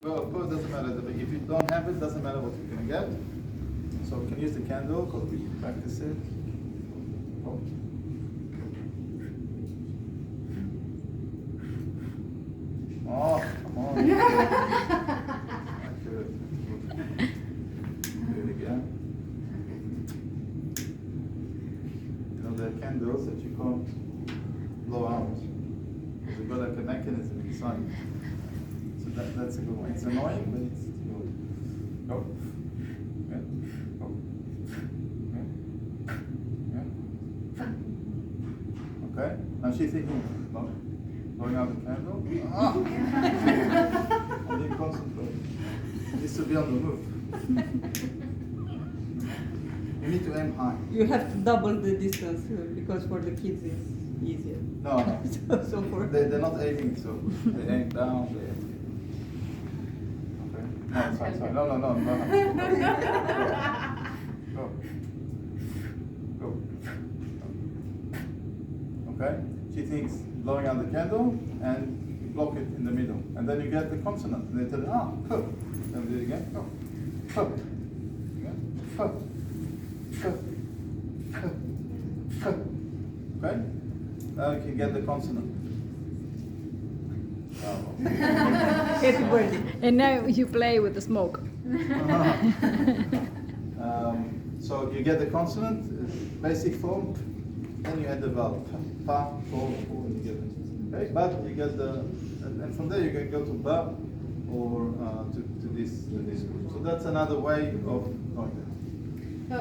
Well, of course, doesn't matter. If you don't have it, doesn't matter what you're going to get. So we can use the candle because we practice it. Oh. Oh, come on. Accurate. Do it again. You know, there are candles that you can't blow out. They've got like a mechanism inside. So that's a good one. It's annoying, but it's good. Go. Yeah. Go. Yeah. Yeah. Okay. Now she's thinking, no. Blowing out the candle. Ah! I didn't concentrate. It needs to be on the move. You need to aim high. You have to double the distance because for the kids it's easier. No, no. So for They're not aiming, so they aim down. They aim. Okay. No, it's fine, it's fine. No. Go. Go. Okay. She thinks blowing out the candle and block it in the middle, and then you get the consonant. And they tell you, huh. Then do it again. Go. Huh. Again. Huh. Huh. Huh. Huh. Okay. Now you can get the consonant. Happy birthday. And now you play with the smoke. So you get the consonant, basic form, then you add the vowel. Pa, po, and you get it. Okay? But you get the, and from there you can go to ba or to this group. So that's another way of going there.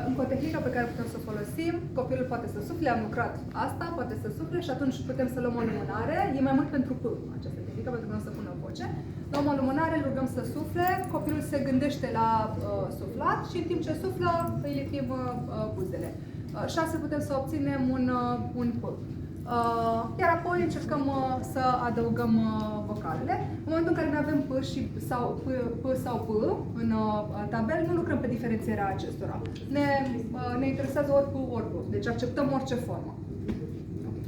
Încă o tehnică pe care putem să o folosim, copilul poate să sufle, am lucrat asta, poate să sufle și atunci putem să luăm o lumânare, e mai mult pentru P această tehnică, pentru că nu o să pună voce. Luăm o lumânare, îl rugăm să sufle, copilul se gândește la suflat și în timp ce suflă îi lipim buzele. Și astfel putem să obținem un P. Iar apoi încercăm să adăugăm vocalele. În momentul în care ne avem P sau P în tabel, nu lucrăm pe diferențierea acestora. Ne interesează ori P, ori P. Deci acceptăm orice formă.